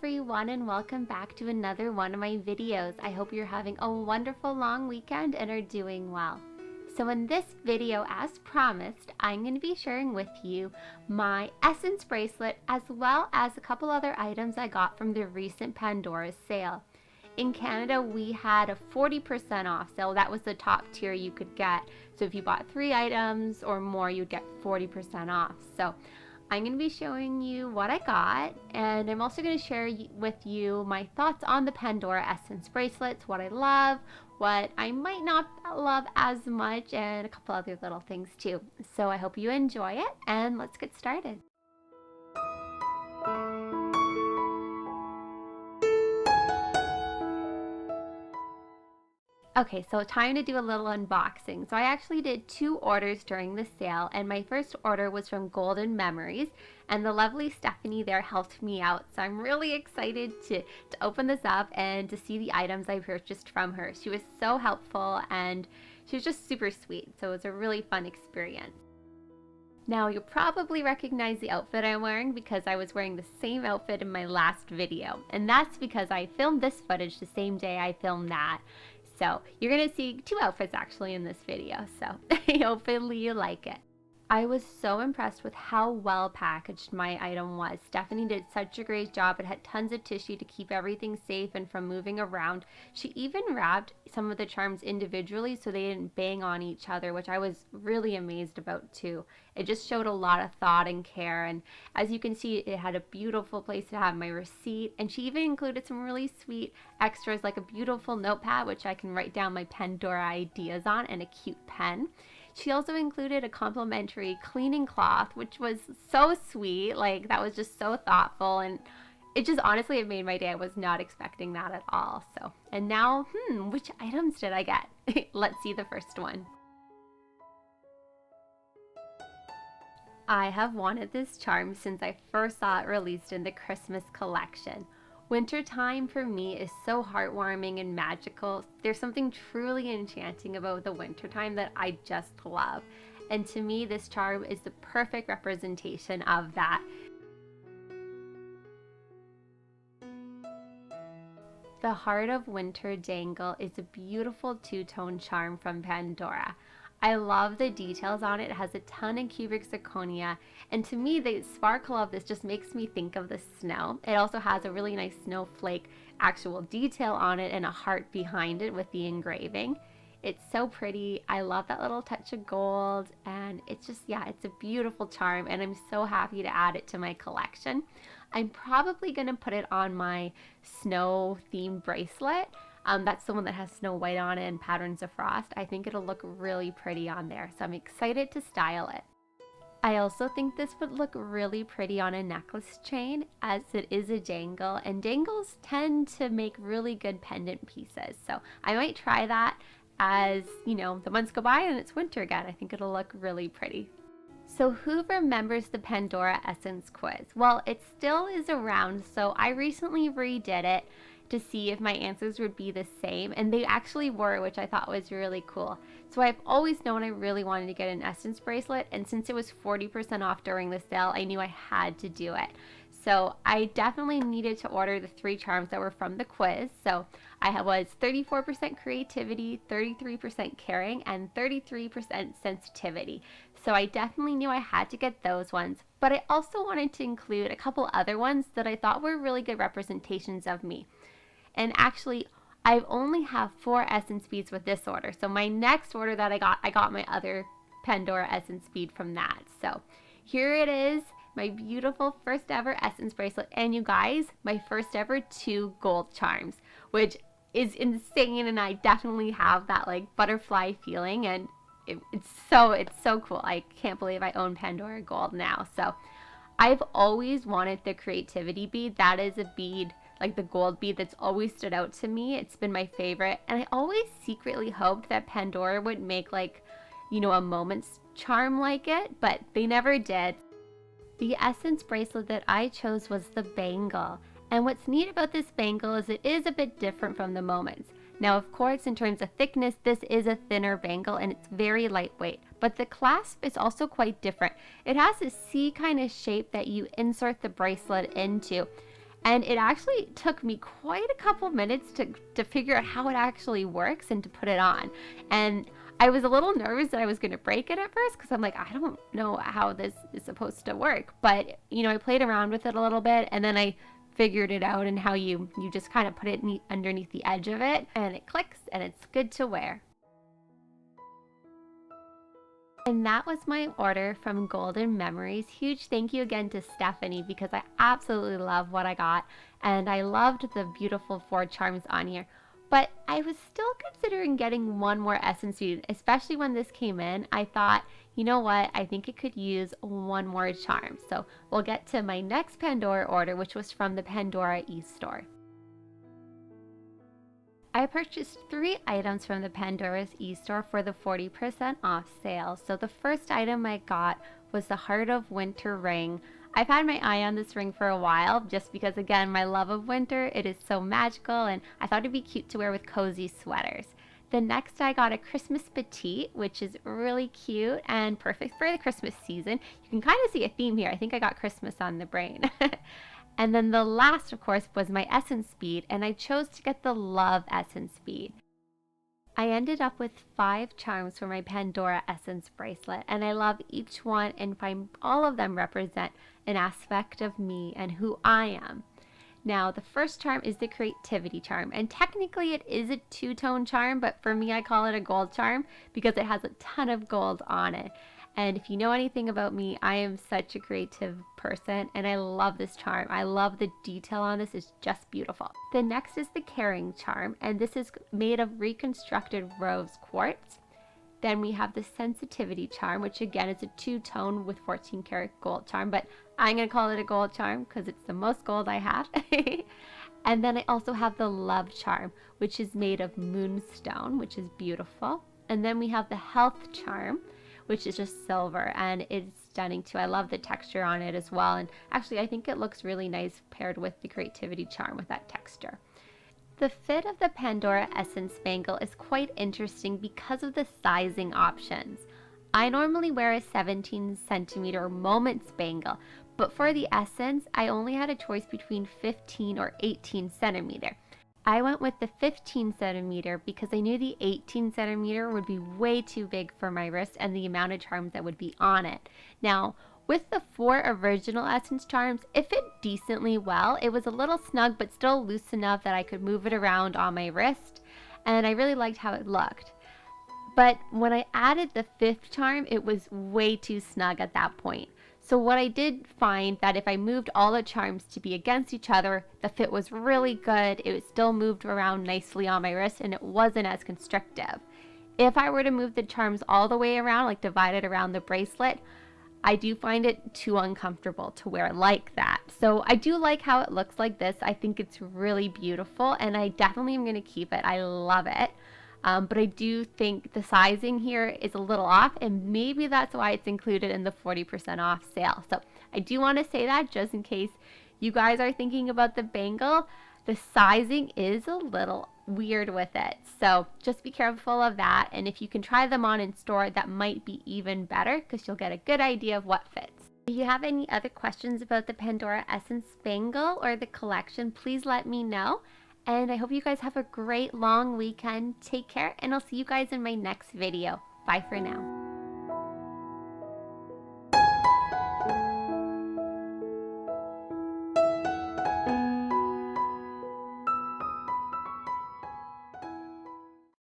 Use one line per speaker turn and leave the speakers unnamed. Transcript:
everyone, and welcome back to another one of my videos. I hope you're having a wonderful long weekend and are doing well. So in this video, as promised, I'm going to be sharing with you my Essence Bracelet as well as a couple other items I got from the recent Pandora sale. In Canada, we had a 40% off sale. That was the top tier you could get. So if you bought 3 items or more, you'd get 40% off. So I'm going to be showing you what I got, and I'm also going to share with you my thoughts on the Pandora Essence Bracelets, what I love, what I might not love as much, and a couple other little things too. So I hope you enjoy it, and let's get started. Okay, so time to do a little unboxing. So I actually did 2 orders during the sale, and my first order was from Golden Memories, and the lovely Stephanie there helped me out. So I'm really excited to open this up and to see the items I purchased from her. She was so helpful and she was just super sweet. So it was a really fun experience. Now you'll probably recognize the outfit I'm wearing because I was wearing the same outfit in my last video. And that's because I filmed this footage the same day I filmed that. So you're going to see 2 outfits actually in this video, so hopefully you like it. I was so impressed with how well packaged my item was. Stephanie did such a great job. It had tons of tissue to keep everything safe and from moving around. She even wrapped some of the charms individually so they didn't bang on each other, which I was really amazed about too. It just showed a lot of thought and care, and as you can see, it had a beautiful place to have my receipt, and she even included some really sweet extras like a beautiful notepad which I can write down my Pandora ideas on, and a cute pen. She also included a complimentary cleaning cloth, which was so sweet. Like, that was just so thoughtful, and it just honestly, it made my day. I was not expecting that at all. So, and now, which items did I get? Let's see the first one. I have wanted this charm since I first saw it released in the Christmas collection. Wintertime for me is so heartwarming and magical. There's something truly enchanting about the wintertime that I just love. And to me, this charm is the perfect representation of that. The Heart of Winter Dangle is a beautiful 2-tone charm from Pandora. I love the details on it. It has a ton of cubic zirconia, and to me the sparkle of this just makes me think of the snow. It also has a really nice snowflake actual detail on it and a heart behind it with the engraving. It's so pretty. I love that little touch of gold, and it's just, yeah, it's a beautiful charm, and I'm so happy to add it to my collection. I'm probably going to put it on my snow themed bracelet. That's the one that has Snow White on it and patterns of frost. I think it'll look really pretty on there, so I'm excited to style it. I also think this would look really pretty on a necklace chain, as it is a dangle, and dangles tend to make really good pendant pieces. So I might try that as, you know, the months go by and it's winter again. I think it'll look really pretty. So who remembers the Pandora Essence quiz? Well, it still is around, so I recently redid it to see if my answers would be the same, and they actually were, which I thought was really cool. So I've always known I really wanted to get an Essence bracelet, and since it was 40% off during the sale, I knew I had to do it. So I definitely needed to order the 3 charms that were from the quiz. So I was 34% creativity, 33% caring, and 33% sensitivity. So I definitely knew I had to get those ones, but I also wanted to include a couple other ones that I thought were really good representations of me. And actually, I only have 4 essence beads with this order. So my next order that I got my other Pandora essence bead from that. So here it is, my beautiful first ever essence bracelet. And you guys, my first ever 2 gold charms, which is insane. And I definitely have that like butterfly feeling, and it's so cool. I can't believe I own Pandora gold now. So I've always wanted the creativity bead. That is a bead, like the gold bead, that's always stood out to me. It's been my favorite, and I always secretly hoped that Pandora would make, like, you know, a moments charm like it, but they never did. The essence bracelet that I chose was the Bangle, and what's neat about this bangle is it is a bit different from the moments. Now, of course, in terms of thickness, this is a thinner bangle and it's very lightweight, but the clasp is also quite different. It has a C kind of shape that you insert the bracelet into, And it actually took me quite a couple minutes to figure out how it actually works and to put it on. And I was a little nervous that I was going to break it at first because I'm like, I don't know how this is supposed to work. But, you know, I played around with it a little bit and then I figured it out and how you just kind of put it underneath the edge of it and it clicks and it's good to wear. And that was my order from Golden Memories. Huge thank you again to Stephanie because I absolutely love what I got and I loved the beautiful 4 charms on here. But I was still considering getting one more essence bead, especially when this came in. I thought, you know what, I think it could use one more charm. So we'll get to my next Pandora order, which was from the Pandora e-store. I purchased 3 items from the Pandora's e-store for the 40% off sale. So the first item I got was the Heart of Winter ring. I've had my eye on this ring for a while just because, again, my love of winter, it is so magical and I thought it'd be cute to wear with cozy sweaters. The next I got a Christmas Petite, which is really cute and perfect for the Christmas season. You can kind of see a theme here. I think I got Christmas on the brain. And then the last, of course, was my essence bead, and I chose to get the Love Essence bead. I ended up with 5 charms for my Pandora Essence Bracelet, and I love each one and find all of them represent an aspect of me and who I am. Now, the first charm is the Creativity charm, and technically it is a 2-tone charm, but for me I call it a gold charm because it has a ton of gold on it. And if you know anything about me, I am such a creative person and I love this charm. I love the detail on this, it's just beautiful. The next is the Caring charm, and this is made of reconstructed rose quartz. Then we have the Sensitivity charm, which again is a 2-tone with 14 karat gold charm, but I'm going to call it a gold charm because it's the most gold I have. And then I also have the Love charm, which is made of moonstone, which is beautiful. And then we have the Health charm, which is just silver, and it's stunning too. I love the texture on it as well, and actually I think it looks really nice paired with the Creativity charm with that texture. The fit of the Pandora Essence Bangle is quite interesting because of the sizing options. I normally wear a 17 centimeter Moments bangle, but for the Essence I only had a choice between 15 or 18 centimeter. I went with the 15 centimeter because I knew the 18 centimeter would be way too big for my wrist and the amount of charms that would be on it. Now, with the 4 original Essence charms, it fit decently well. It was a little snug but still loose enough that I could move it around on my wrist, and I really liked how it looked. But when I added the 5th charm, it was way too snug at that point. So what I did find that if I moved all the charms to be against each other, the fit was really good. It still moved around nicely on my wrist and it wasn't as constrictive. If I were to move the charms all the way around, like divide it around the bracelet, I do find it too uncomfortable to wear like that. So I do like how it looks like this. I think it's really beautiful and I definitely am going to keep it. I love it. But I do think the sizing here is a little off, and maybe that's why it's included in the 40% off sale. So I do want to say that just in case you guys are thinking about the bangle, the sizing is a little weird with it. So just be careful of that, and if you can try them on in store, that might be even better because you'll get a good idea of what fits. If you have any other questions about the Pandora Essence bangle or the collection, please let me know. And I hope you guys have a great long weekend. Take care, and I'll see you guys in my next video. Bye for now.